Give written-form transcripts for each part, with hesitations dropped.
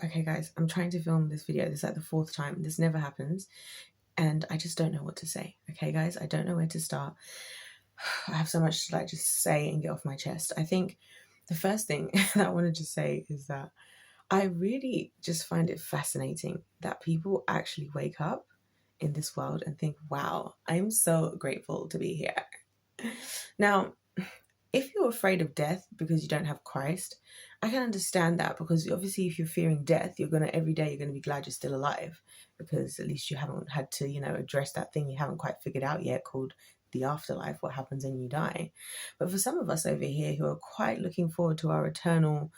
Okay, guys, I'm trying to film this video. This is like the fourth time. This never happens. And I just don't know what to say. Okay, guys, I don't know where to start. I have so much to just say and get off my chest. I think the first thing that I wanted to say is that I really just find it fascinating that people actually wake up in this world and think, wow, I'm so grateful to be here. Now, if you're afraid of death because you don't have Christ, I can understand that, because obviously if you're fearing death, every day you're gonna be glad you're still alive, because at least you haven't had to, address that thing you haven't quite figured out yet called the afterlife, what happens when you die. But for some of us over here who are quite looking forward to our eternal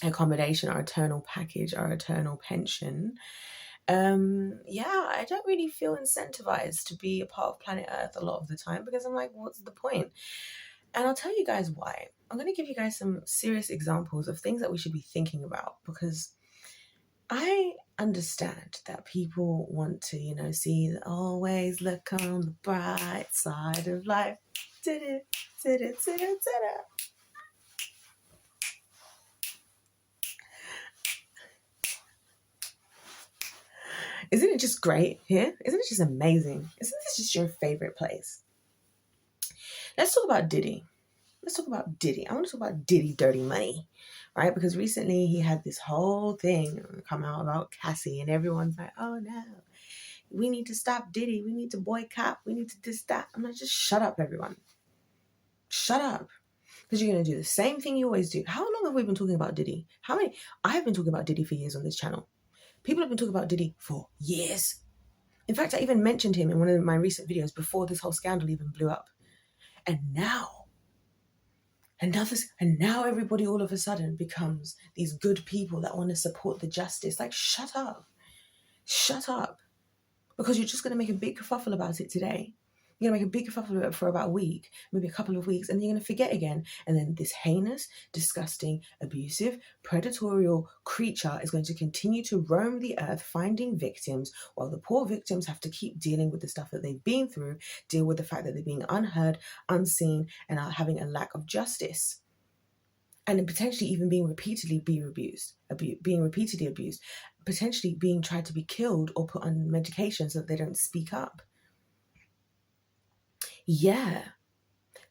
accommodation, our eternal package, our eternal pension, I don't really feel incentivized to be a part of planet Earth a lot of the time, because I'm like, what's the point? And I'll tell you guys why. I'm going to give you guys some serious examples of things that we should be thinking about, because I understand that people want to, see that always look on the bright side of life. Isn't it just great here? Isn't it just amazing? Isn't this just your favorite place? Let's talk about Diddy. I want to talk about Diddy Dirty Money, right? Because recently he had this whole thing come out about Cassie, and everyone's like, oh no, we need to stop Diddy. We need to boycott. We need to this, that. I'm like, just shut up, everyone. Shut up. Because you're going to do the same thing you always do. How long have we been talking about Diddy? I have been talking about Diddy for years on this channel. People have been talking about Diddy for years. In fact, I even mentioned him in one of my recent videos before this whole scandal even blew up. And now everybody all of a sudden becomes these good people that want to support the justice. Like, shut up. Because you're just going to make a big kerfuffle about it today. You're going to make a big kerfuffle about it for about a week, maybe a couple of weeks, and then you're going to forget again. And then this heinous, disgusting, abusive, predatorial creature is going to continue to roam the earth finding victims, while the poor victims have to keep dealing with the stuff that they've been through, deal with the fact that they're being unheard, unseen, and are having a lack of justice. And potentially even being repeatedly abused, potentially being tried to be killed or put on medication so that they don't speak up. Yeah.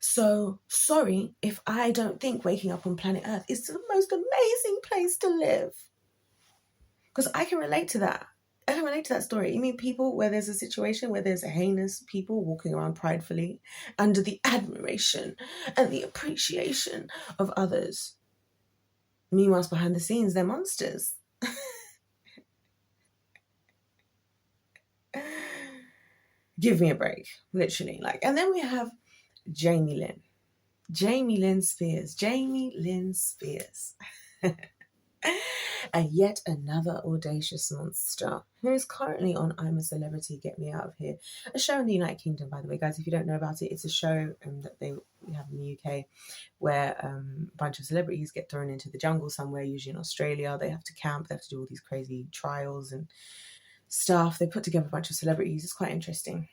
So sorry if I don't think waking up on planet Earth is the most amazing place to live. Because I can relate to that. I can relate to that story. You mean people where there's a situation where there's a heinous people walking around pridefully under the admiration and the appreciation of others. Meanwhile, behind the scenes, they're monsters. Give me a break, literally. And then we have Jamie Lynn Spears. And yet another audacious monster who is currently on I'm a Celebrity, Get Me Out of Here, a show in the United Kingdom, by the way, guys. If you don't know about it, it's a show that we have in the UK where a bunch of celebrities get thrown into the jungle somewhere, usually in Australia. They have to camp, they have to do all these crazy trials and stuff. They put together a bunch of celebrities. It's quite interesting.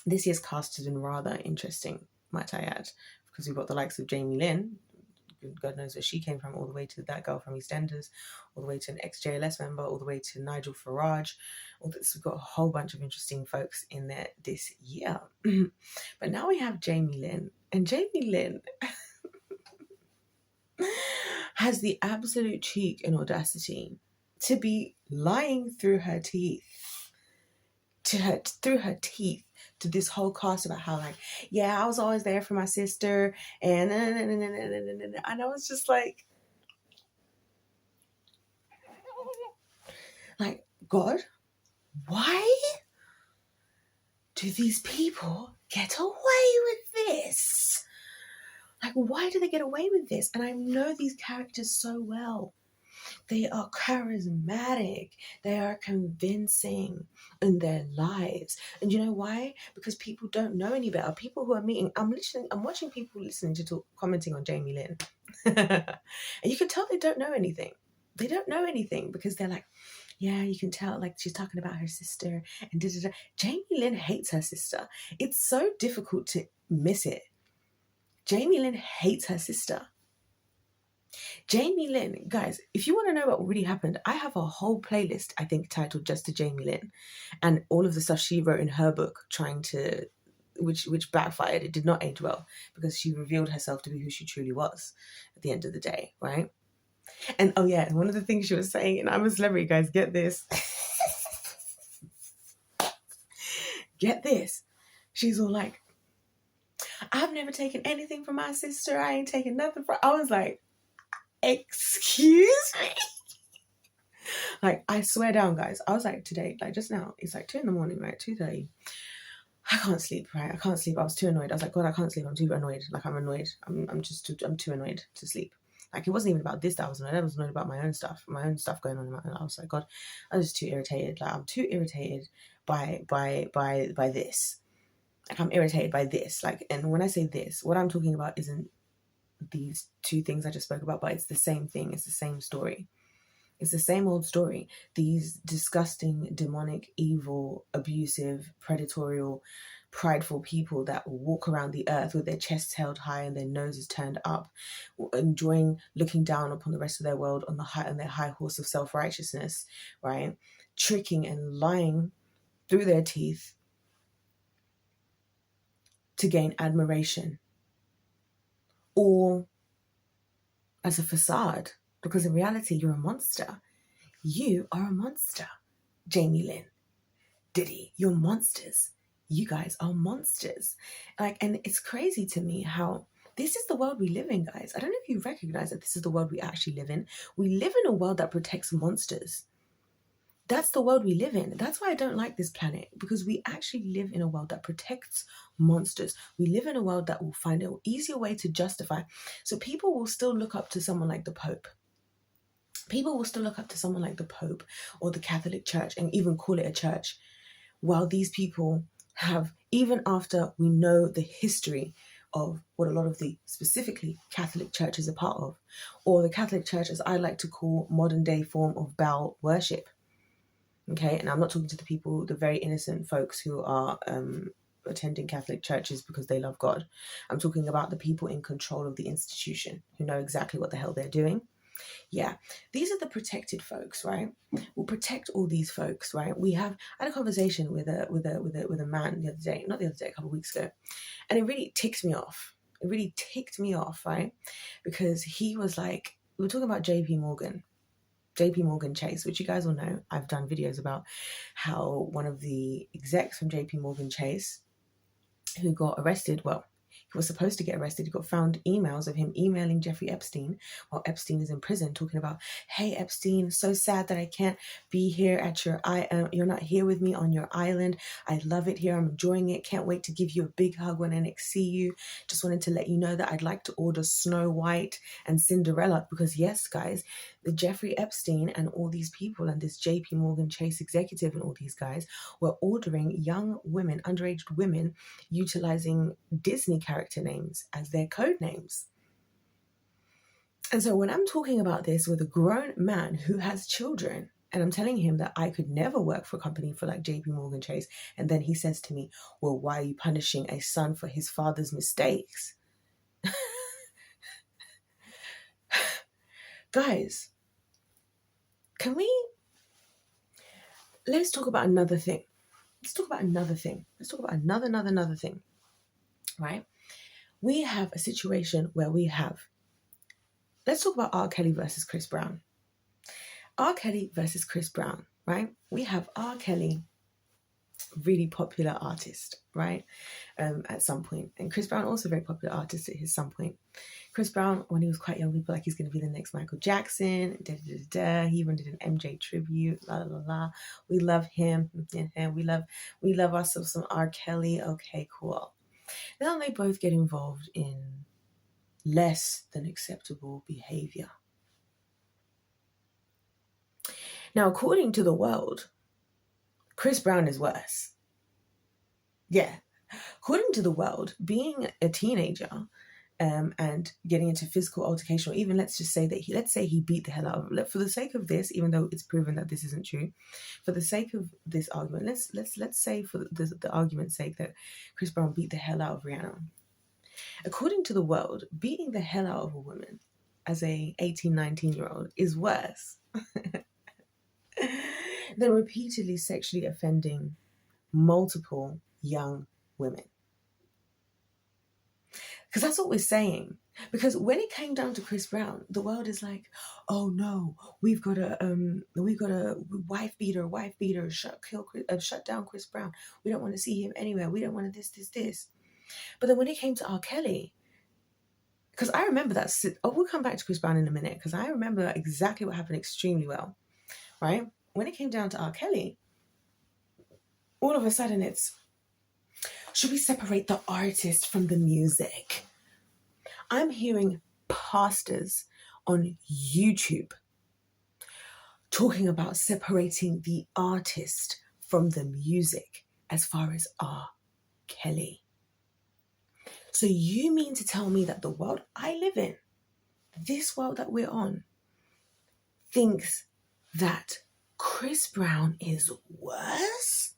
This year's cast has been rather interesting, might I add, because we've got the likes of Jamie Lynn, God knows where she came from, all the way to that girl from EastEnders, all the way to an ex-JLS member, all the way to Nigel Farage. We've got a whole bunch of interesting folks in there this year. But now we have Jamie Lynn, and Jamie Lynn has the absolute cheek and audacity to be lying through her teeth to this whole cast about how, like, yeah, I was always there for my sister, and I was just like, God, why do these people get away with this? Like, why do they get away with this? And I know these characters so well. They are charismatic. They are convincing in their lives. And you know why? Because people don't know any better. People who are meeting, I'm watching people listening to commenting on Jamie Lynn. And you can tell they don't know anything. They don't know anything because they're like, yeah, you can tell, like, she's talking about her sister and da-da-da. Jamie Lynn hates her sister. It's so difficult to miss it. Jamie Lynn hates her sister. Jamie Lynn, guys, if you want to know what really happened, I have a whole playlist, I think, titled just to Jamie Lynn, and all of the stuff she wrote in her book, trying to, which backfired. It did not age well because she revealed herself to be who she truly was at the end of the day, right? And oh yeah, one of the things she was saying, and I'm a celebrity, guys, get this, get this. She's all like, I've never taken anything from my sister. I ain't taking nothing from. I was like, excuse me. Like, I swear down, guys. I was like, today, like just now, it's like 2 a.m, right? 2:30. I can't sleep, right? I can't sleep. I was too annoyed. I was like, God, I can't sleep. I'm too annoyed. Like, I'm annoyed. I'm too annoyed to sleep. Like, it wasn't even about this that I was annoyed. I was annoyed about my own stuff going on. I was like, God, I was too irritated. Like, I'm too irritated by this. Like, I'm irritated by this. Like, and when I say this, what I'm talking about isn't these two things I just spoke about, but it's the same thing. It's the same story. It's the same old story. These disgusting, demonic, evil, abusive, predatorial, prideful people that walk around the earth with their chests held high and their noses turned up, enjoying looking down upon the rest of their world on their high horse of self-righteousness, right? Tricking and lying through their teeth to gain admiration, or as a facade, because in reality, you're a monster. You are a monster. Jamie Lynn, Diddy, you're monsters. You guys are monsters. Like, and it's crazy to me how this is the world we live in, guys. I don't know if you recognize that this is the world we actually live in. We live in a world that protects monsters. That's the world we live in. That's why I don't like this planet, because we actually live in a world that protects monsters. We live in a world that will find an easier way to justify. So people will still look up to someone like the Pope. People will still look up to someone like the Pope or the Catholic Church and even call it a church, while these people have, even after we know the history of what a lot of the specifically Catholic Church is a part of, or the Catholic Church, as I like to call modern day form of Baal worship. Okay, and I'm not talking to the people, the very innocent folks who are attending Catholic churches because they love God. I'm talking about the people in control of the institution who know exactly what the hell they're doing. Yeah, these are the protected folks, right? We'll protect all these folks, right? I had a conversation with a man the other day, not the other day, a couple of weeks ago, and it really ticked me off. It really ticked me off, right? Because he was like, we were talking about JP Morgan Chase, which you guys all know. I've done videos about how one of the execs from JP Morgan Chase, who got arrested, well, he was supposed to get arrested. He got found emails of him emailing Jeffrey Epstein while Epstein is in prison, talking about, hey, Epstein, so sad that I can't be here at you're not here with me on your island. I love it here. I'm enjoying it. Can't wait to give you a big hug when I next see you. Just wanted to let you know that I'd like to order Snow White and Cinderella, because yes, guys, the Jeffrey Epstein and all these people and this JP Morgan Chase executive and all these guys were ordering young women, underage women, utilizing Disney character names as their code names. And so when I'm talking about this with a grown man who has children, and I'm telling him that I could never work for a company for like JP Morgan Chase, and then he says to me, well, why are you punishing a son for his father's mistakes? Guys, let's talk about another thing. Let's talk about another thing, right? We have a situation where let's talk about R. Kelly versus Chris Brown. R. Kelly versus Chris Brown, right? We have R. Kelly, really popular artist, right? At some point. And Chris Brown, also very popular artist at some point. Chris Brown, when he was quite young, people like he's going to be the next Michael Jackson. He even did an MJ tribute. La la la. We love him. And we love ourselves some R. Kelly. Okay, cool. Then they both get involved in less than acceptable behavior. Now, according to the world, Chris Brown is worse. Yeah. According to the world, being a teenager and getting into physical altercation, or even let's say he beat the hell out of, for the sake of this, even though it's proven that this isn't true, for the sake of this argument, let's say for the argument's sake that Chris Brown beat the hell out of Rihanna. According to the world, beating the hell out of a woman, as a 18, 19-year-old is worse than repeatedly sexually offending multiple young women. Because that's what we're saying. Because when it came down to Chris Brown, the world is like, oh no, we've got a wife beater, shut down Chris Brown. We don't want to see him anywhere. We don't want to this. But then when it came to R. Kelly, because I remember that, we'll come back to Chris Brown in a minute, because I remember exactly what happened extremely well, right? When it came down to R. Kelly, all of a sudden it's, should we separate the artist from the music? I'm hearing pastors on YouTube talking about separating the artist from the music as far as R. Kelly. So you mean to tell me that the world I live in, this world that we're on, thinks that Chris Brown is worse?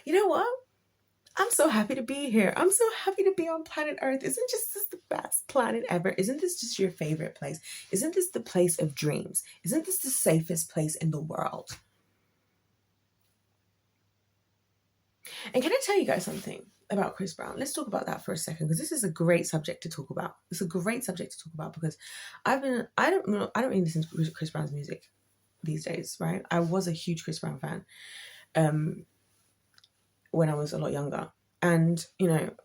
You know what? I'm so happy to be here. I'm so happy to be on planet Earth. Isn't this the best planet ever? Isn't this just your favorite place? Isn't this the place of dreams? Isn't this the safest place in the world? And can I tell you guys something about Chris Brown? Let's talk about that for a second, because this is a great subject to talk about. It's a great subject to talk about because I don't really listen to Chris Brown's music these days, right? I was a huge Chris Brown fan when I was a lot younger. And,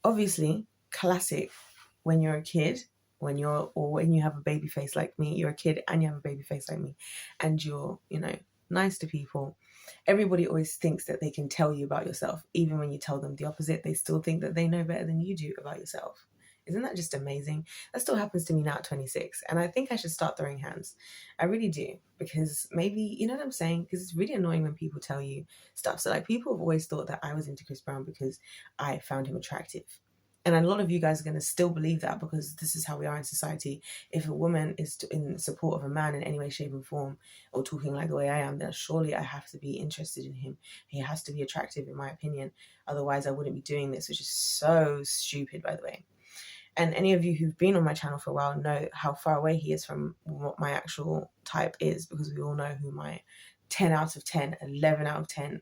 obviously, classic, when you're a kid, when you have a baby face like me, you're a kid and you have a baby face like me, and you're, nice to people. Everybody always thinks that they can tell you about yourself. Even when you tell them the opposite, they still think that they know better than you do about yourself. Isn't that just amazing? That still happens to me now at 26. And I think I should start throwing hands. I really do. Because maybe, you know what I'm saying? Because it's really annoying when people tell you stuff. So people have always thought that I was into Chris Brown because I found him attractive. And a lot of you guys are going to still believe that, because this is how we are in society. If a woman is in support of a man in any way, shape or form, or talking like the way I am, then surely I have to be interested in him. He has to be attractive, in my opinion. Otherwise, I wouldn't be doing this, which is so stupid, by the way. And any of you who've been on my channel for a while know how far away he is from what my actual type is, because we all know who my 10 out of 10, 11 out of 10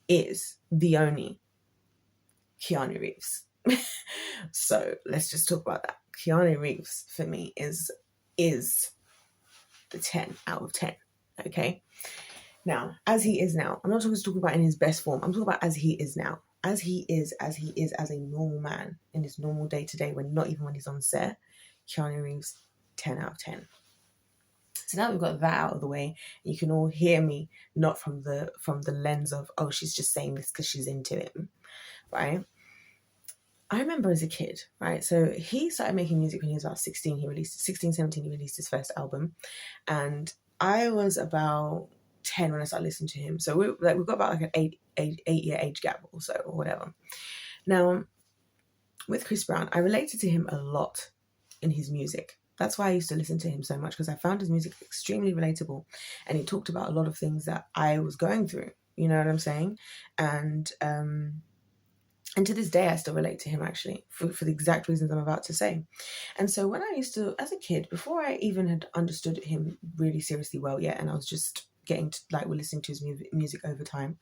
is. The only Keanu Reeves. So let's just talk about that. Keanu Reeves for me is the 10 out of 10. Okay. Now, as he is now, I'm not talking about in his best form. I'm talking about as he is now. As he is as a normal man in his normal day-to-day, not even when he's on set. Keanu Reeves, 10 out of 10. So now we've got that out of the way. You can all hear me, not from the lens of, oh, she's just saying this because she's into him, right? I remember as a kid, right? So he started making music when he was about 16. 17, he released his first album. And I was about 10 when I started listening to him. So we've got about like an eight-year age gap or so, or whatever. Now, with Chris Brown, I related to him a lot in his music. That's why I used to listen to him so much, because I found his music extremely relatable. And he talked about a lot of things that I was going through. You know what I'm saying? And to this day, I still relate to him, actually, for the exact reasons I'm about to say. And so when I used to, as a kid, before I even had understood him really seriously well yet, and I was just getting to, we're listening to his music over time,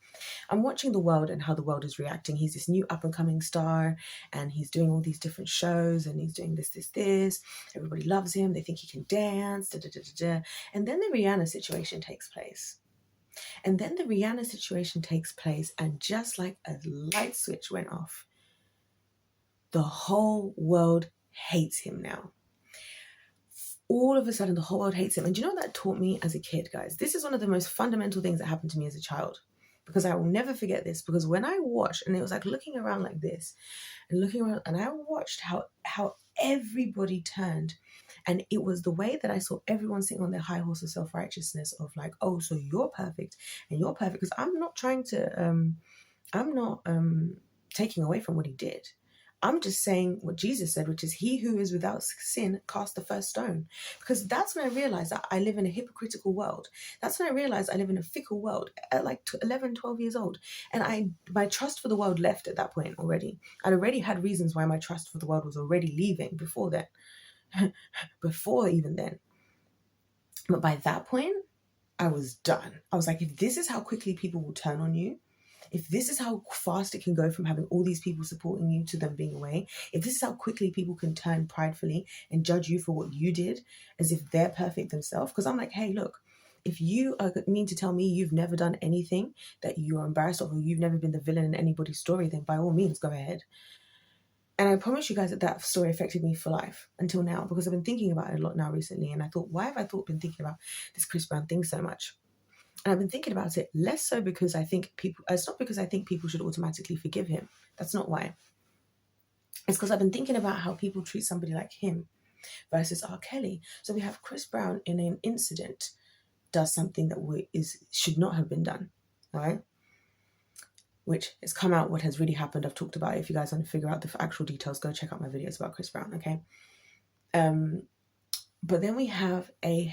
I'm watching the world and how the world is reacting. He's this new up-and-coming star, and he's doing all these different shows, and he's doing this. Everybody loves him. They think he can dance, And then the Rihanna situation takes place. And just like a light switch went off, the whole world hates him now. All of a sudden, the whole world hates him. And do you know what that taught me as a kid, guys? This is one of the most fundamental things that happened to me as a child, because I will never forget this. Because when I watched, and it was like looking around like this, and I watched how everybody turned. And it was the way that I saw everyone sitting on their high horse of self-righteousness of like, oh, so you're perfect and you're perfect. Because I'm not trying to, I'm not taking away from what he did. I'm just saying what Jesus said, which is, he who is without sin cast the first stone. Because that's when I realized that I live in a hypocritical world. That's when I realized I live in a fickle world at like 11, 12 years old. And my trust for the world left at that point already. I'd already had reasons why my trust for the world was already leaving before then. Before even then. But by that point, I was done. I was like, if this is how quickly people will turn on you, if this is how fast it can go from having all these people supporting you to them being away, if this is how quickly people can turn pridefully and judge you for what you did as if they're perfect themselves. Because I'm like, hey, look, if you mean to tell me you've never done anything that you're embarrassed of, or you've never been the villain in anybody's story, then by all means, go ahead. And I promise you guys that story affected me for life until now, because I've been thinking about it a lot now recently. And I thought, why have I been thinking about this Chris Brown thing so much? And I've been thinking about it less so because I think people, it's not because I think people should automatically forgive him. That's not why. It's because I've been thinking about how people treat somebody like him versus R. Kelly. So we have Chris Brown in an incident does something that should not have been done, right? Which has come out what has really happened. I've talked about it. If you guys want to figure out the actual details, go check out my videos about Chris Brown, okay? But then we have a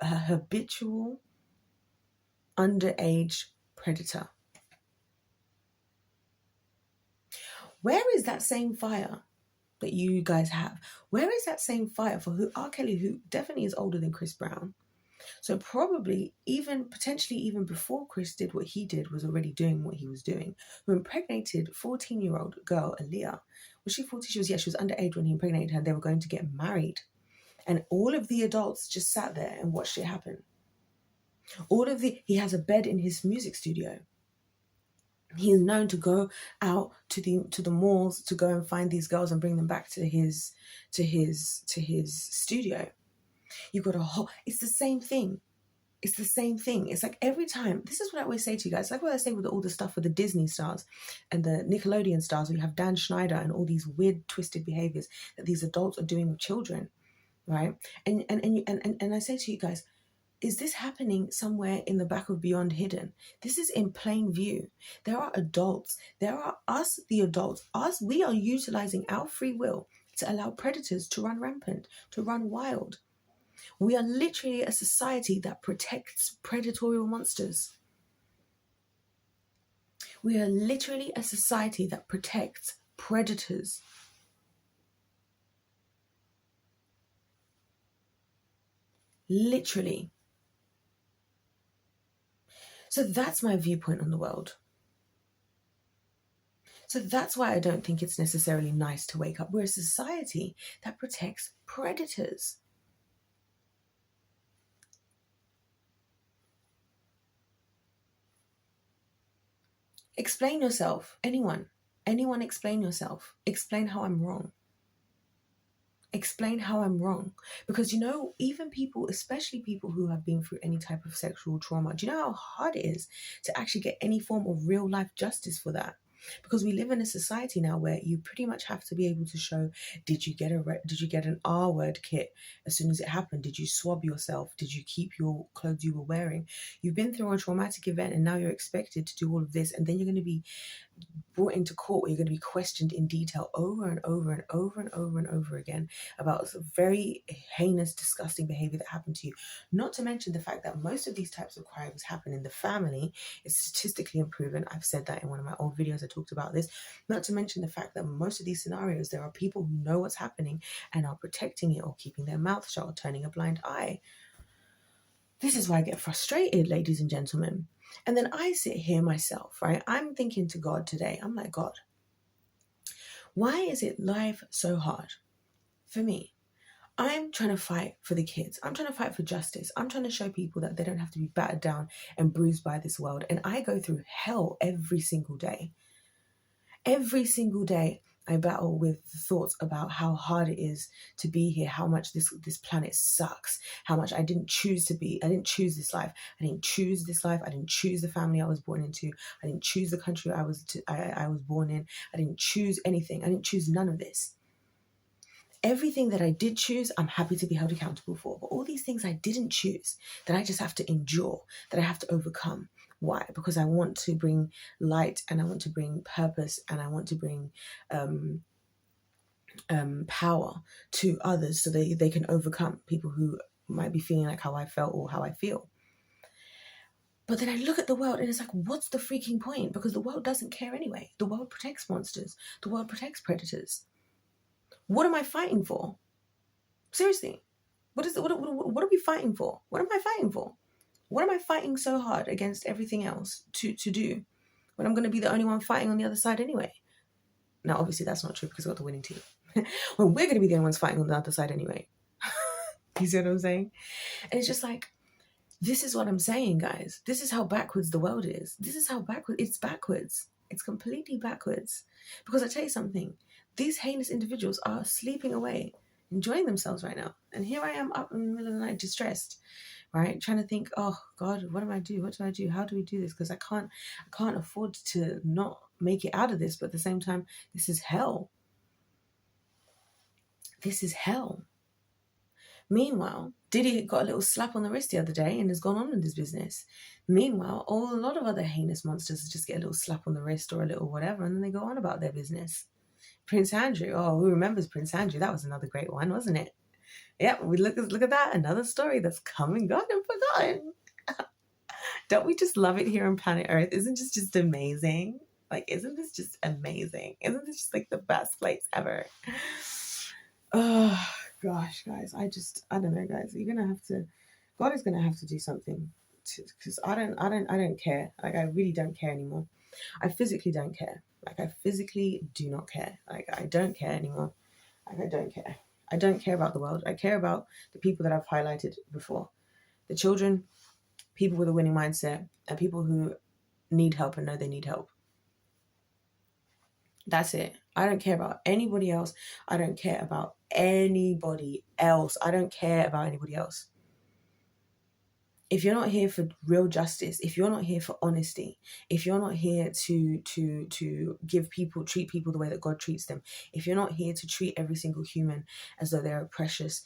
habitual underage predator. Where is that same fire that you guys have? Where is that same fire for R. Kelly, who definitely is older than Chris Brown? So probably potentially even before Chris did what he did, was already doing what he was doing, who impregnated 14-year-old girl, Aaliyah. Was she 14? She was underage when he impregnated her. They were going to get married. And all of the adults just sat there and watched it happen. He has a bed in his music studio. He is known to go out to the malls to go and find these girls and bring them back to his studio. You've got it's the same thing. It's the same thing. It's like every time, this is what I always say to you guys, like what I say with all the stuff with the Disney stars and the Nickelodeon stars, where you have Dan Schneider and all these weird twisted behaviors that these adults are doing with children, right? And I say to you guys, is this happening somewhere in the back of Beyond Hidden? This is in plain view. There are adults. There are us, the adults. We are utilizing our free will to allow predators to run rampant, to run wild. We are literally a society that protects predatory monsters. We are literally a society that protects predators. Literally. So that's my viewpoint on the world. So that's why I don't think it's necessarily nice to wake up. We're a society that protects predators. Explain yourself. Anyone explain yourself. Explain how I'm wrong. Explain how I'm wrong. Because, even people, especially people who have been through any type of sexual trauma, do you know how hard it is to actually get any form of real life justice for that? Because we live in a society now where you pretty much have to be able to show, did you get an R word kit as soon as it happened? Did you swab yourself? Did you keep your clothes you were wearing? You've been through a traumatic event and now you're expected to do all of this, and then you're going to be brought into court where you're going to be questioned in detail over and over and over and over and over again about very heinous, disgusting behavior that happened to you. Not to mention the fact that most of these types of crimes happen in the family. It's statistically proven. I've said that in one of my old videos. I talked about this. Not to mention the fact that most of these scenarios, there are people who know what's happening and are protecting it or keeping their mouth shut or turning a blind eye. This is why I get frustrated, ladies and gentlemen. And then I sit here myself, right? I'm thinking to God today. I'm like, God, why is it life so hard for me? I'm trying to fight for the kids. I'm trying to fight for justice. I'm trying to show people that they don't have to be battered down and bruised by this world. And I go through hell every single day. Every single day, I battle with thoughts about how hard it is to be here, how much this planet sucks, how much I didn't choose to be. I didn't choose this life. I didn't choose this life. I didn't choose the family I was born into. I didn't choose the country I was born in. I didn't choose anything. I didn't choose none of this. Everything that I did choose, I'm happy to be held accountable for. But all these things I didn't choose, that I just have to endure, that I have to overcome. Why? Because I want to bring light and I want to bring purpose and I want to bring power to others so they can overcome people who might be feeling like how I felt or how I feel. But then I look at the world and it's like, what's the freaking point? Because the world doesn't care anyway. The world protects monsters. The world protects predators. What am I fighting for? Seriously, what are we fighting for? What am I fighting for? What am I fighting so hard against everything else to do when I'm going to be the only one fighting on the other side anyway? Now, obviously, that's not true because I've got the winning team. Well, we're going to be the only ones fighting on the other side anyway. You see what I'm saying? And it's just like, this is what I'm saying, guys. This is how backwards the world is. This is how backwards. It's backwards. It's completely backwards. Because I tell you something, these heinous individuals are sleeping away, enjoying themselves right now. And here I am up in the middle of the night, distressed, right? Trying to think, oh God, what do I do? What do I do? How do we do this? Because I can't afford to not make it out of this. But at the same time, this is hell. This is hell. Meanwhile, Diddy got a little slap on the wrist the other day and has gone on in his business. Meanwhile, a lot of other heinous monsters just get a little slap on the wrist or a little whatever, and then they go on about their business. Prince Andrew, oh, who remembers Prince Andrew? That was another great one, wasn't it? Yeah, we look at that, another story that's come and gone and forgotten. Don't we just love it here on planet Earth? Isn't this just amazing? Like, isn't this just amazing? Isn't this just like the best place ever? Oh gosh, guys, I don't know, guys. God is gonna have to do something, because I don't care. Like, I really don't care anymore. I physically don't care. Like, I physically do not care. Like, I don't care anymore. Like, I don't care. I don't care about the world. I care about the people that I've highlighted before, the children, people with a winning mindset, and people who need help and know they need help. That's it. I don't care about anybody else. I don't care about anybody else. I don't care about anybody else. If you're not here for real justice, if you're not here for honesty, if you're not here to treat people the way that God treats them, if you're not here to treat every single human as though they're a precious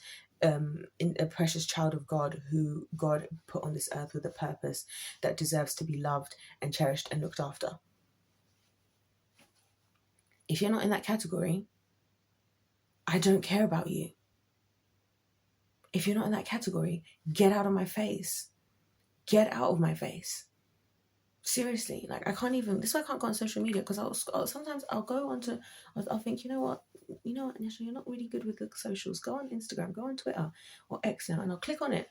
child of God who God put on this earth with a purpose that deserves to be loved and cherished and looked after. If you're not in that category, I don't care about you. If you're not in that category, get out of my face. Get out of my face. Seriously, like, I can't even, this is why I can't go on social media, because sometimes I'll go onto, I'll think, you know what, Nisha, you're not really good with the socials. Go on Instagram, go on Twitter or X now, and I'll click on it.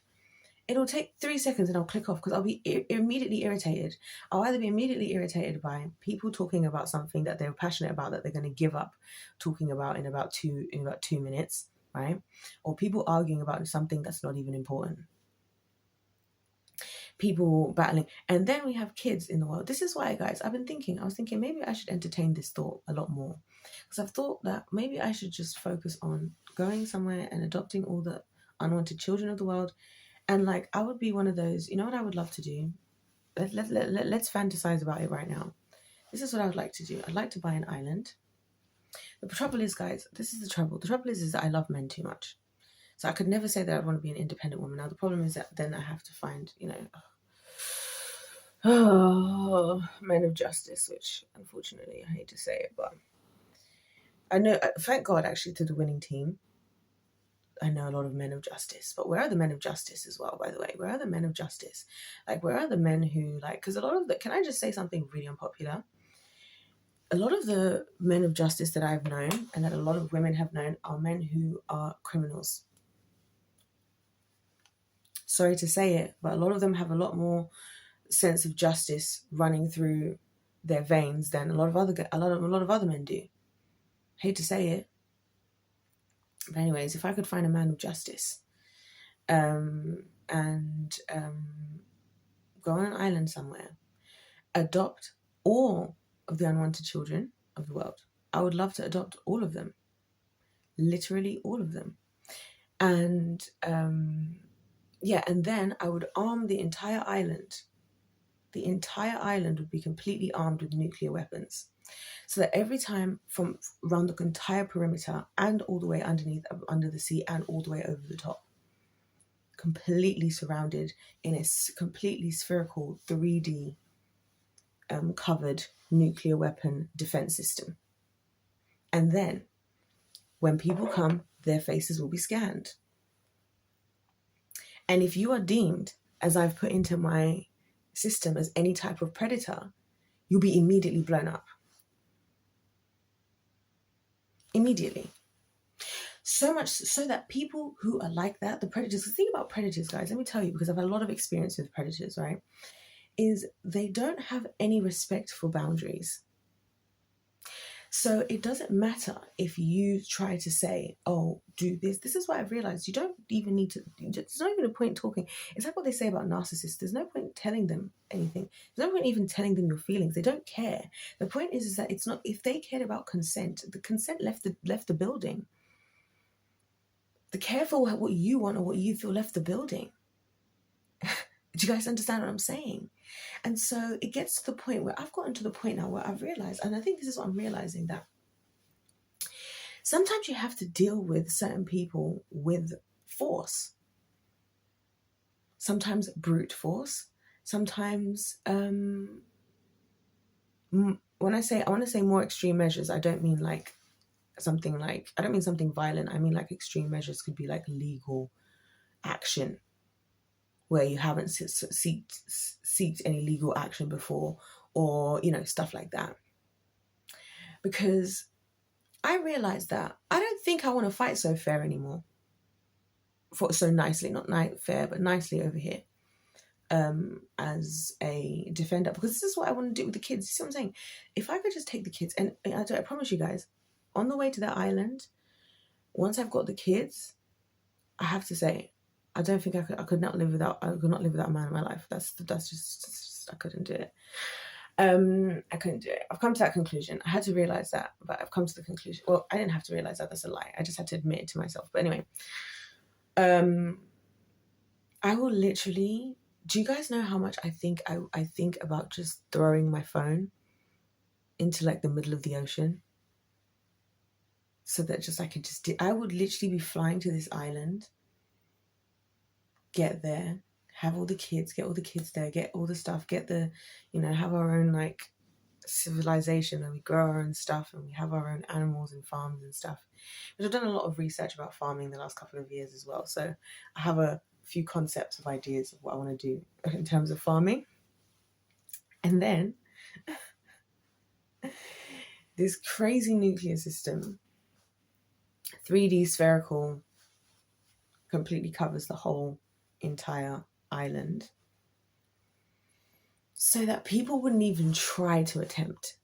It'll take 3 seconds and I'll click off, because I'll be immediately irritated. I'll either be immediately irritated by people talking about something that they're passionate about that they're going to give up talking about in about 2 minutes, right? Or people arguing about something that's not even important. People battling. And then we have kids in the world. This is why, guys, I was thinking maybe I should entertain this thought a lot more, because I've thought that maybe I should just focus on going somewhere and adopting all the unwanted children of the world. And like, I would be one of those, you know what I would love to do? Let's fantasize about it right now. This is what I would like to do. I'd like to buy an island. The trouble is, guys, this is the trouble. The trouble is that I love men too much. So I could never say that I want to be an independent woman. Now, the problem is that then I have to find, men of justice, which unfortunately I hate to say it, but I know, thank God actually to the winning team, I know a lot of men of justice. But where are the men of justice as well, by the way? Where are the men of justice? Like, where are the men who, like, because a lot of can I just say something really unpopular? A lot of the men of justice that I've known and that a lot of women have known are men who are criminals. Sorry to say it, but a lot of them have a lot more sense of justice running through their veins than a lot of other men do. Hate to say it. But anyways, if I could find a man of justice and go on an island somewhere, adopt all of the unwanted children of the world. I would love to adopt all of them. Literally all of them. And and then I would arm the entire island. The entire island would be completely armed with nuclear weapons. So that every time from around the entire perimeter and all the way under the sea and all the way over the top, completely surrounded in a completely spherical 3D covered nuclear weapon defense system. And then When people come, their faces will be scanned. And if you are deemed, as I've put into my system, as any type of predator, you'll be immediately blown up. Immediately. So much so that people who are like that, the predators, the thing about predators, guys, let me tell you, because I've had a lot of experience with predators, right, is they don't have any respect for boundaries. So it doesn't matter if you try to say, oh, do this. This is what I've realized. You don't even need to, there's not even a point talking. It's like what they say about narcissists. There's no point telling them anything. There's no point even telling them your feelings. They don't care. The point is that it's not, if they cared about consent, the consent left the building. The care for what you want or what you feel left the building. Do you guys understand what I'm saying? And so it gets to the point where I've gotten to the point now where I've realized, and I think this is what I'm realizing, that sometimes you have to deal with certain people with force. Sometimes brute force. Sometimes, when I want to say more extreme measures, I don't mean like something like, I don't mean something violent. I mean like extreme measures could be like legal action, where you haven't seeked any legal action before, or, you know, stuff like that. Because I realized that I don't think I want to fight so fair anymore. So nicely, not fair, but nicely over here, as a defender, because this is what I want to do with the kids. You see what I'm saying? If I could just take the kids, and I promise you guys, on the way to that island, once I've got the kids, I have to say, I don't think I could not live without a man in my life. That's just I couldn't do it. I couldn't do it. I've come to that conclusion. I had to realize that, but I've come to the conclusion. Well, I didn't have to realize that. That's a lie. I just had to admit it to myself. But anyway, I will literally. Do you guys know how much I think about just throwing my phone into like the middle of the ocean, so that just I could just. I would literally be flying to this island. Get there, have all the kids, get all the kids there, get all the stuff, get the, you know, have our own like civilization, and we grow our own stuff, and we have our own animals and farms and stuff. But I've done a lot of research about farming the last couple of years as well, so I have a few concepts of ideas of what I want to do in terms of farming. And then this crazy nuclear system, 3D spherical, completely covers the whole entire island, so that people wouldn't even try to attempt.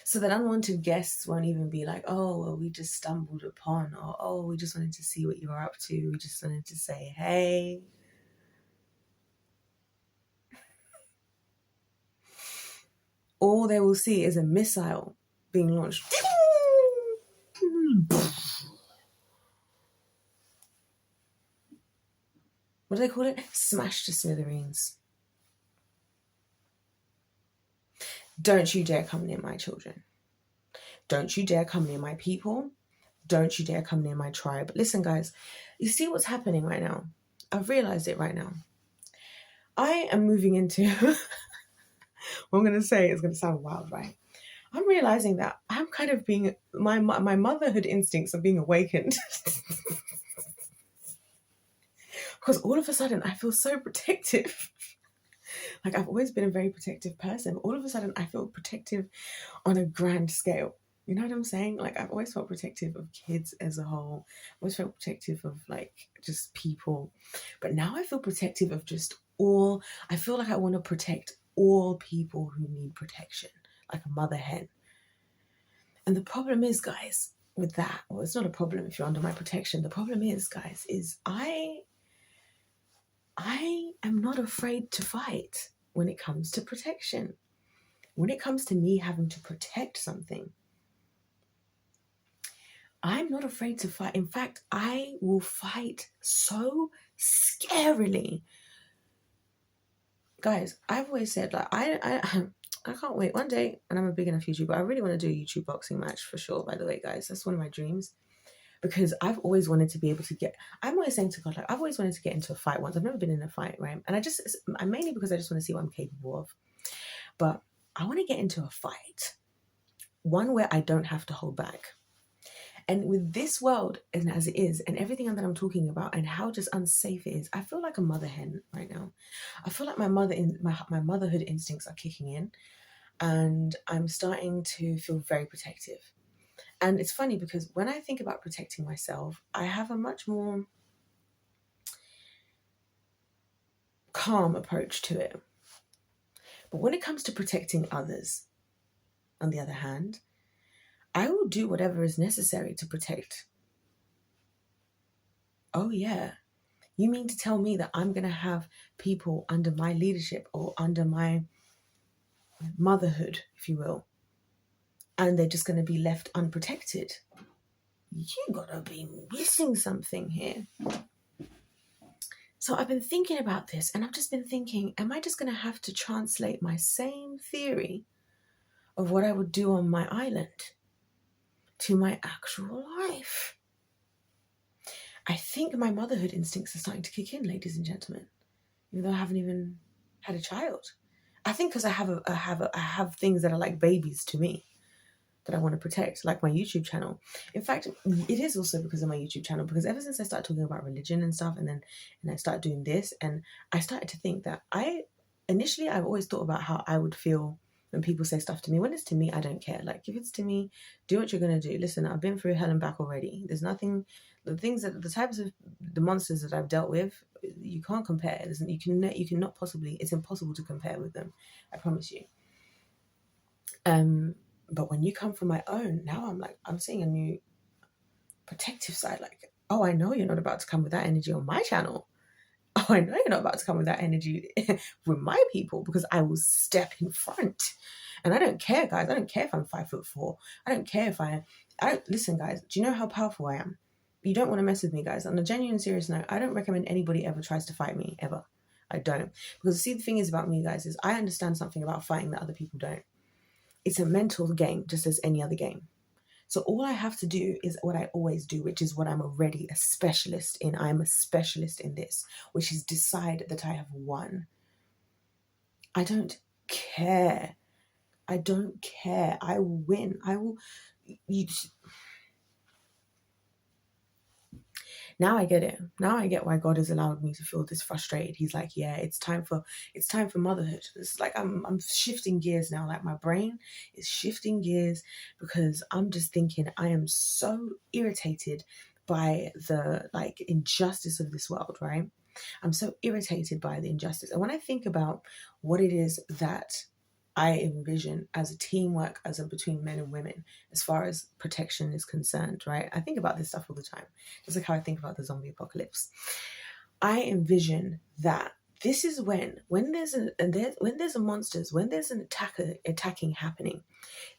So that unwanted guests won't even be like, oh, well, we just stumbled upon, or oh, we just wanted to see what you were up to. We just wanted to say, hey. All they will see is a missile being launched. What do they call it? Smashed to smithereens. Don't you dare come near my children. Don't you dare come near my people. Don't you dare come near my tribe. Listen, guys, you see what's happening right now? I've realized it right now. I am moving into... what I'm going to say is going to sound wild, right? I'm realizing that I'm kind of being... My motherhood instincts are being awakened. Because all of a sudden, I feel so protective. Like, I've always been a very protective person, but all of a sudden, I feel protective on a grand scale. You know what I'm saying? Like, I've always felt protective of kids as a whole. I've always felt protective of, like, just people. But now I feel protective of just all... I feel like I want to protect all people who need protection, like a mother hen. And the problem is, guys, with that... Well, it's not a problem if you're under my protection. The problem is, guys, is I am not afraid to fight when it comes to protection. When it comes to me having to protect something, I'm not afraid to fight. In fact, I will fight so scarily. Guys, I've always said, like, I can't wait one day, and I'm a big enough YouTuber. I really want to do a YouTube boxing match for sure, by the way, guys. That's one of my dreams. Because I've always wanted to be able to get... I'm always saying to God, like, I've always wanted to get into a fight once. I've never been in a fight, right? And I mainly because I just want to see what I'm capable of. But I want to get into a fight. One where I don't have to hold back. And with this world and as it is, and everything that I'm talking about, and how just unsafe it is, I feel like a mother hen right now. I feel like my motherhood instincts are kicking in, and I'm starting to feel very protective. And it's funny because when I think about protecting myself, I have a much more calm approach to it. But when it comes to protecting others, on the other hand, I will do whatever is necessary to protect. Oh, yeah. You mean to tell me that I'm going to have people under my leadership or under my motherhood, if you will, and they're just going to be left unprotected? You gotta be missing something here. So I've been thinking about this, and I've just been thinking, am I just going to have to translate my same theory of what I would do on my island to my actual life? I think my motherhood instincts are starting to kick in, ladies and gentlemen, even though I haven't even had a child. I think because I have things that are like babies to me that I want to protect, like my YouTube channel. In fact, it is also because of my YouTube channel, because ever since I started talking about religion and stuff, and I started doing this, and I started to think that I've always thought about how I would feel when people say stuff to me. When it's to me, I don't care. Like, if it's to me, do what you're going to do. Listen, I've been through hell and back already. There's nothing, the types of the monsters that I've dealt with, you can't compare. You cannot possibly, it's impossible to compare with them. I promise you. But when you come from my own, now I'm seeing a new protective side. Like, oh, I know you're not about to come with that energy on my channel. Oh, I know you're not about to come with that energy with my people, because I will step in front. And I don't care, guys. I don't care if I'm 5'4". I don't care if I don't listen, guys. Do you know how powerful I am? You don't want to mess with me, guys. On a genuine, serious note, I don't recommend anybody ever tries to fight me, ever. I don't. Because see, the thing is about me, guys, is I understand something about fighting that other people don't. It's a mental game, just as any other game. So all I have to do is what I always do, which is what I'm already a specialist in. I'm a specialist in this, which is decide that I have won. I don't care. I don't care. I will win. Now I get it. Now I get why God has allowed me to feel this frustrated. He's like, yeah, it's time for motherhood. It's like I'm shifting gears now. Like, my brain is shifting gears, because I'm just thinking I am so irritated by the injustice of this world, right? I'm so irritated by the injustice. And when I think about what it is that I envision as a teamwork between men and women, as far as protection is concerned, right? I think about this stuff all the time, just like how I think about the zombie apocalypse. I envision that this is when there's a monsters, when there's an attacking happening,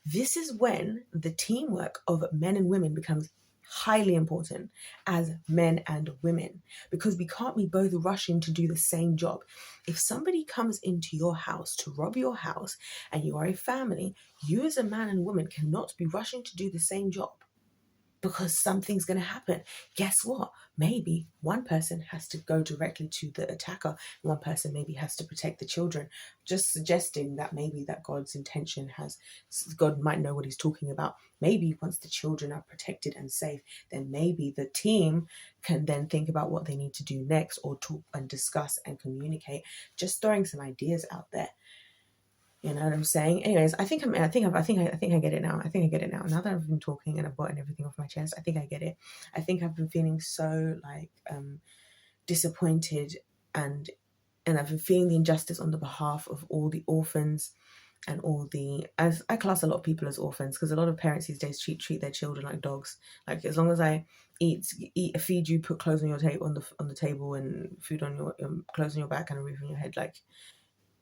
this is when the teamwork of men and women becomes highly important as men and women, because we can't be both rushing to do the same job. If somebody comes into your house to rob your house and you are a family, you as a man and woman cannot be rushing to do the same job, because something's going to happen. Guess what? Maybe one person has to go directly to the attacker, and one person maybe has to protect the children. Just suggesting that maybe that God might know what he's talking about. Maybe once the children are protected and safe, then maybe the team can then think about what they need to do next, or talk and discuss and communicate. Just throwing some ideas out there. You know what I'm saying? Anyways, I think I get it now. I think I get it now. Now that I've been talking and I've gotten everything off my chest, I think I get it. I think I've been feeling so disappointed, and I've been feeling the injustice on the behalf of all the orphans and as I class a lot of people as orphans, because a lot of parents these days treat their children like dogs. Like, as long as I feed you, put clothes on your table on the table, and food on your clothes on your back and a roof on your head, like,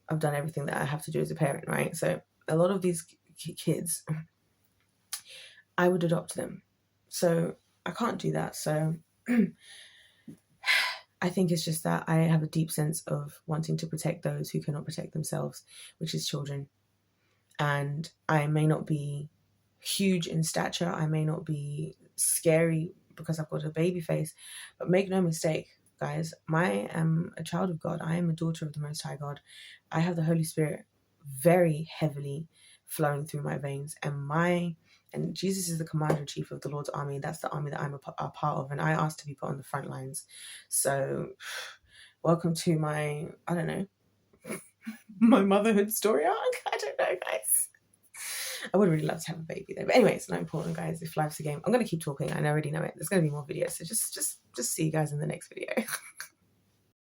I've done everything that I have to do as a parent, right? So a lot of these kids, I would adopt them. So I can't do that. So I think it's just that I have a deep sense of wanting to protect those who cannot protect themselves, which is children. And I may not be huge in stature. I may not be scary because I've got a baby face, but make no mistake, guys, I am a child of God. I am a daughter of the Most High God. I have the Holy Spirit very heavily flowing through my veins, and And Jesus is the commander-in-chief of the Lord's army. That's the army that I'm a part of, and I asked to be put on the front lines. So welcome to my, I don't know, my motherhood story arc. I don't know, guys. I would really love to have a baby though. But anyway, it's not important, guys. If life's a game, I'm going to keep talking. I already know it. There's going to be more videos. So just see you guys in the next video.